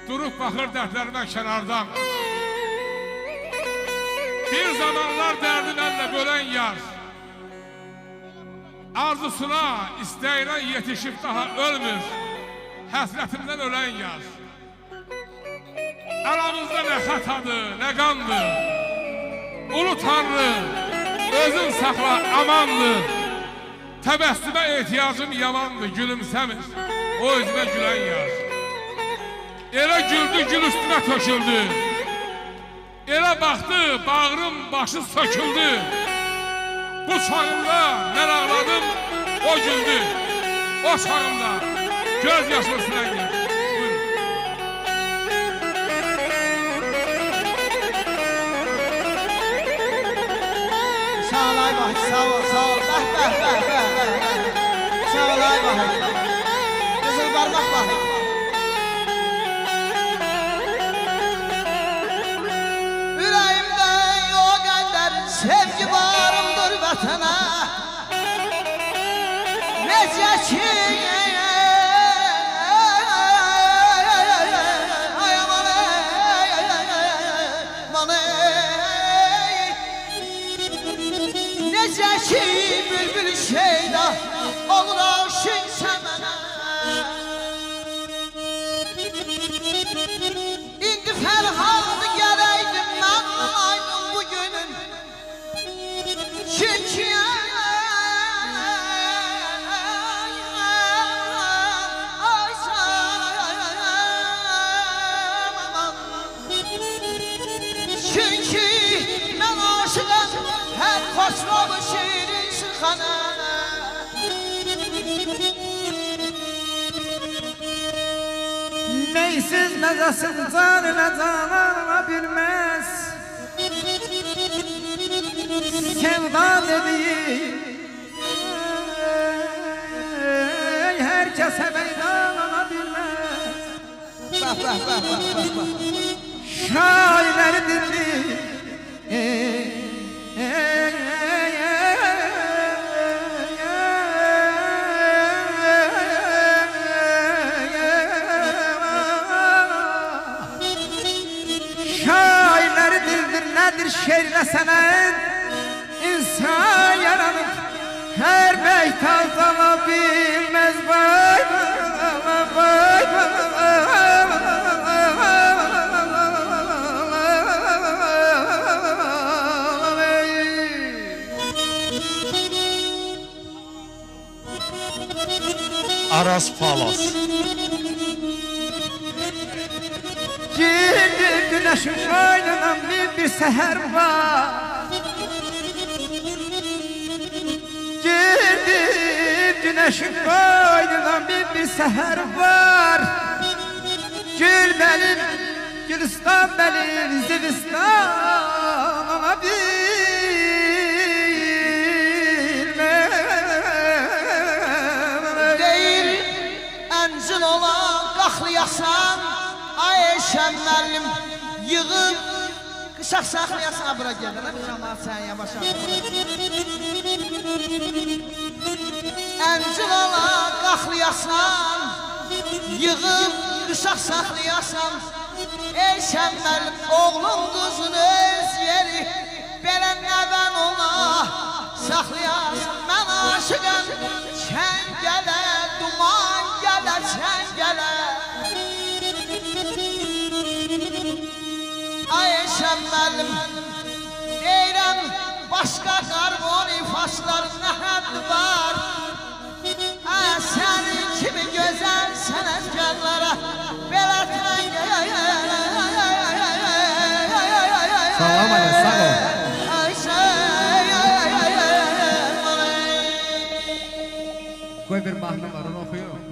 Durup baxır dərdlərimə kənardan. Bir zamanlar dərdilərlə bölən yar, arzusuna, istəyinə yetişib daha ölmür, həsrətimdən ölən yar. Aramızda nə xətadır, nə qandır, Ulu Tanrı, özün saxla, amandır. Təbəssümə ehtiyacım yamandır, gülümsəmir, o özümə gülən yar. Elə güldü, gül üstünə töküldü. Elə baxdı, bağrım, başı söküldü. Bu çağımda mən ağladım, o güldü. O çağımda göz yaşlı silen geldi. Buyurun. Sağ ol ay vahid, sağ ol, sağ ol. Sağ ol ay vahid. Kızıl parmak vahid. Yüreğimde o kadar sevgi varımdır vatana. Nece ki Necəki bülbül şeyda olur aşık səmənə. İndi fərhadı gərəkdim mən aydım bugünün. Çünki mən aşıqam hər xoşlalı şirin şıxana. Neysiz mezasın canına canana bilmez. Sevda dediği herkese meydana bilmez. Bak. Şairleri dinli şairleri dildir nedir şerle senin insan yaranır her beyt altına bilmez vay vay Aras Palas. Girdi güneşin boynuna bir seher var. Girdi güneşin boynuna bir seher var. Gül benim, Gülistan benim, Zivistan'a Değil əncil olan qaxlayasan, ay eşəm müəllim yığıb qışaq saxlayasan. Bura gəlir, cəmaat sən yavaş əncil olan qaxlayasan, yığıb qışaq saxlayasan. Eşəm müəllim oğlum qızın öz yeri, belə nəvən ola saxlayasan. Mən aşıqam çəngələ, duman gələ çəngələ. Ay eşəm müəllim deyirəm, başqa qarvoni faşlar nə hədd var. Sənin kimi gözəl sənətkarlara belə Salam aleyküm, sağ ol. Koy bir mahnı var onu okuyuyor.